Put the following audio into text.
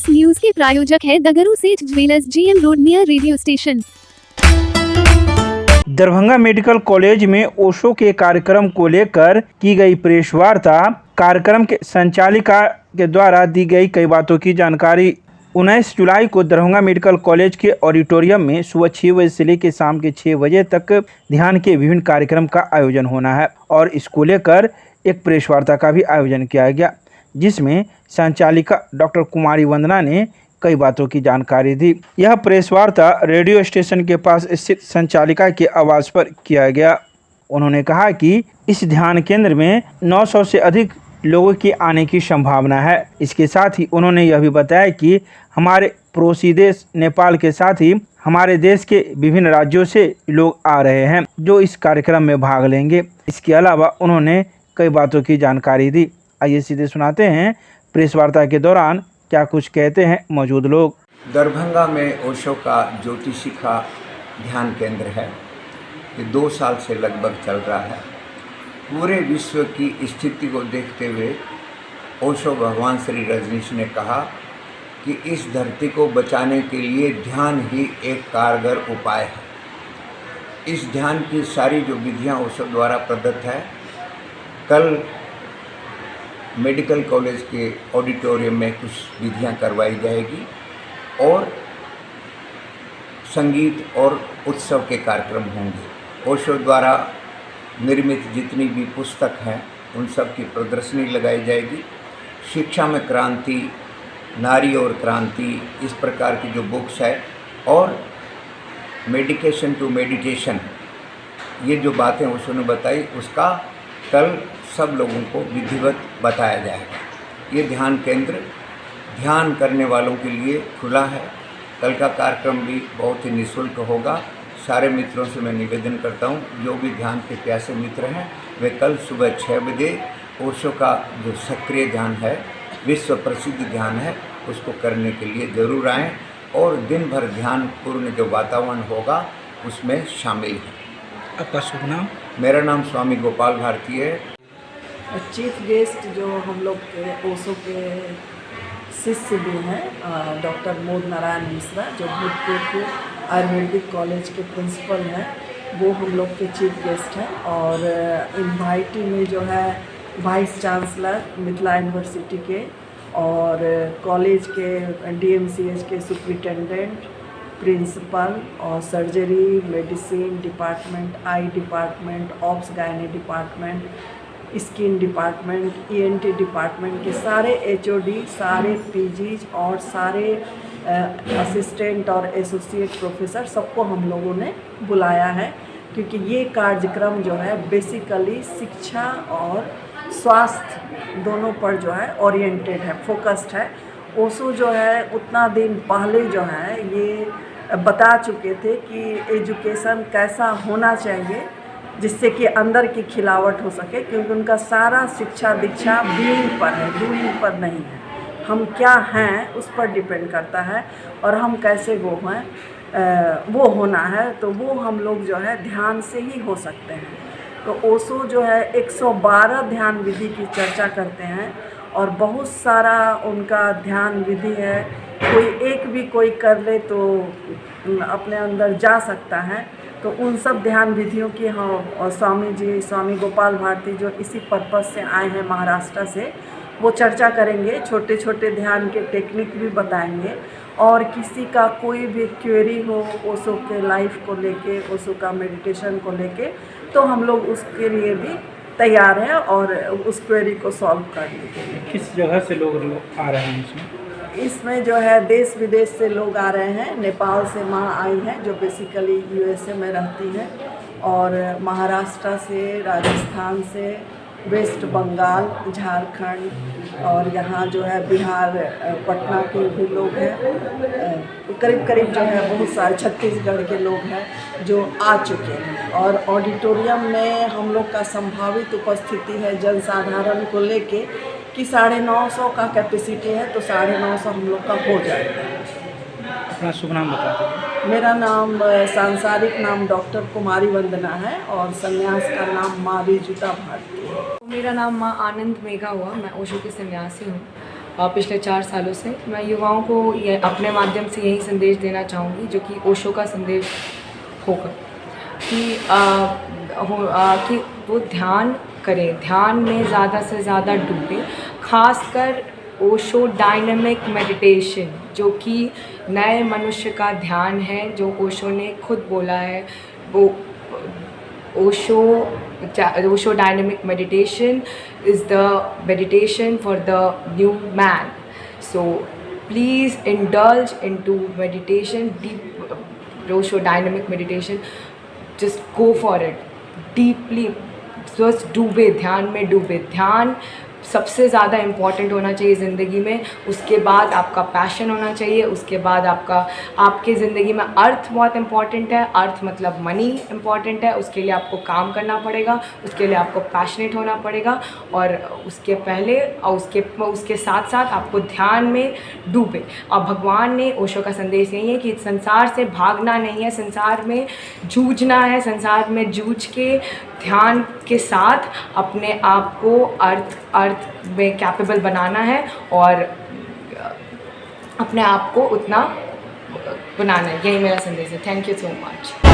News के प्रायोजक है दगरू सेठ jewellers, GM road near radio station. Darbhanga medical college में ओशो के कार्यक्रम को लेकर की गई प्रेस वार्ता। कार्यक्रम के संचालिका के द्वारा दी गई कई बातों की जानकारी। 19 जुलाई को दरभंगा मेडिकल कॉलेज के ऑडिटोरियम में सुबह 6 बजे से लेकर शाम के 6 बजे तक ध्यान के विभिन्न कार्यक्रम का आयोजन होना है और इसको लेकर एक प्रेस वार्ता का भी आयोजन किया गया, जिसमें संचालिका डॉक्टर कुमारी वंदना ने कई बातों की जानकारी दी। यह प्रेस वार्ता रेडियो स्टेशन के पास स्थित संचालिका के आवास पर किया गया। उन्होंने कहा कि इस ध्यान केंद्र में 900 से अधिक लोगों के आने की संभावना है। इसके साथ ही उन्होंने यह भी बताया कि हमारे पड़ोसी देश नेपाल के साथ ही हमारे देश के विभिन्न राज्यों से लोग आ रहे हैं जो इस कार्यक्रम में भाग लेंगे। इसके अलावा उन्होंने कई बातों की जानकारी दी। आइए सीधे सुनाते हैं प्रेस वार्ता के दौरान क्या कुछ कहते हैं मौजूद लोग। दरभंगा में ओशो का ज्योतिषिका ध्यान केंद्र है। ये 2 साल से लगभग चल रहा है। पूरे विश्व की स्थिति को देखते हुए ओशो भगवान श्री रजनीश ने कहा कि इस धरती को बचाने के लिए ध्यान ही एक कारगर उपाय है। इस ध्यान की सारी जो विधियाँ ओशो द्वारा प्रदत्त है, कल मेडिकल कॉलेज के ऑडिटोरियम में कुछ विधियां करवाई जाएगी और संगीत और उत्सव के कार्यक्रम होंगे। ओशो द्वारा निर्मित जितनी भी पुस्तक हैं उन सब की प्रदर्शनी लगाई जाएगी। शिक्षा में क्रांति, नारी और क्रांति, इस प्रकार की जो बुक्स है और मेडिकेशन टू मेडिटेशन, ये जो बातें ओशो ने बताई उसका कल सब लोगों को विधिवत बताया जाएगा। ये ध्यान केंद्र ध्यान करने वालों के लिए खुला है। कल का कार्यक्रम भी बहुत ही निःशुल्क होगा। सारे मित्रों से मैं निवेदन करता हूँ, जो भी ध्यान के प्यासे मित्र हैं वे कल सुबह 6 बजे ओशो का जो सक्रिय ध्यान है, विश्व प्रसिद्ध ध्यान है, उसको करने के लिए ज़रूर आएँ और दिन भर ध्यान पूर्ण जो वातावरण होगा उसमें शामिल हैं। आपका शुभ नाम? मेरा नाम स्वामी गोपाल भारती है। चीफ गेस्ट जो हम लोग के ओशो के शिष्य भी हैं, डॉक्टर मोद नारायण मिश्रा जो भूतपूर्व के आयुर्वेदिक कॉलेज के प्रिंसिपल हैं, वो हम लोग के चीफ गेस्ट हैं। और इनवाइटी में जो है वाइस चांसलर मिथिला यूनिवर्सिटी के और कॉलेज के डीएमसीएच के सुपरिटेंडेंट, प्रिंसिपल और surgery, medicine department, eye department, obs gynae department, skin department, ENT department के सारे एचओडी, सारे पीजीज और सारे असिस्टेंट और एसोसिएट प्रोफेसर सबको हम लोगों ने बुलाया है, क्योंकि ये कार्यक्रम जो है बेसिकली शिक्षा और स्वास्थ्य दोनों पर जो है ओरिएंटेड है, फोकस्ड है। ओशो जो है उतना दिन पहले जो है ये बता चुके थे कि एजुकेशन कैसा होना चाहिए जिससे कि अंदर की खिलावट हो सके, क्योंकि उनका सारा शिक्षा दीक्षा बीइंग पर है, डूइंग पर नहीं है। हम क्या हैं उस पर डिपेंड करता है और हम कैसे वो हैं वो होना है, तो वो हम लोग जो है ध्यान से ही हो सकते हैं। तो ओशो जो है 112 ध्यान विधि की चर्चा करते हैं और बहुत सारा उनका ध्यान विधि है। कोई एक भी कोई कर ले तो अपने अंदर जा सकता है। तो उन सब ध्यान विधियों की हम और स्वामी जी, स्वामी गोपाल भारती जो इसी पर्पज़ से आए हैं महाराष्ट्र से, वो चर्चा करेंगे। छोटे छोटे ध्यान के टेक्निक भी बताएंगे और किसी का कोई भी क्वेरी हो ओशो के लाइफ को लेके, ओशो का मेडिटेशन को लेके, तो हम लोग उसके लिए भी तैयार हैं और उस क्वेरी को सॉल्व करने के लिए। किस जगह से लोग आ रहे हैं इसमें जो है देश विदेश से लोग आ रहे हैं। नेपाल से माँ आई हैं जो बेसिकली यूएसए में रहती हैं, और महाराष्ट्र से, राजस्थान से, वेस्ट बंगाल, झारखंड और यहाँ जो है बिहार, पटना के भी लोग हैं। करीब करीब जो है बहुत सारे छत्तीसगढ़ के लोग हैं जो आ चुके हैं। और ऑडिटोरियम में हम लोग का संभावित उपस्थिति है जनसाधारण को लेके कि 950 का कैपेसिटी है, तो 950 हम लोग का हो जाएगा। अपना शुभ नाम बता दीजिए। मेरा नाम सांसारिक नाम डॉक्टर कुमारी वंदना है और संन्यास का नाम माँ रिजुता भारती है। मेरा नाम माँ आनंद मेघा हुआ। मैं ओशो की सन्यासी हूँ पिछले 4 सालों से। मैं युवाओं को ये अपने माध्यम से यही संदेश देना चाहूँगी जो कि ओशो का संदेश होगा कि वो ध्यान करें, ध्यान में ज़्यादा से ज़्यादा डूबें, खासकर ओशो डायनेमिक मेडिटेशन जो कि नए मनुष्य का ध्यान है, जो ओशो ने खुद बोला है। वो Osho dynamic meditation is the meditation for the new man. So please indulge into meditation, deep Osho dynamic meditation. Just go for it deeply. Just डूबे, ध्यान में डूबे। ध्यान सबसे ज़्यादा इम्पॉर्टेंट होना चाहिए ज़िंदगी में, उसके बाद आपका पैशन होना चाहिए, उसके बाद आपके ज़िंदगी में अर्थ बहुत इम्पॉर्टेंट है। अर्थ मतलब मनी इम्पॉर्टेंट है, उसके लिए आपको काम करना पड़ेगा, उसके लिए आपको पैशनेट होना पड़ेगा, और उसके पहले और उसके साथ साथ आपको ध्यान में डूबे। और भगवान ने ओशो का संदेश यही है कि संसार से भागना नहीं है, संसार में जूझना है, संसार में जूझ के ध्यान के साथ अपने आप को अर्थ में कैपेबल बनाना है और अपने आप को उतना बनाना है। यही मेरा संदेश है। Thank you so much.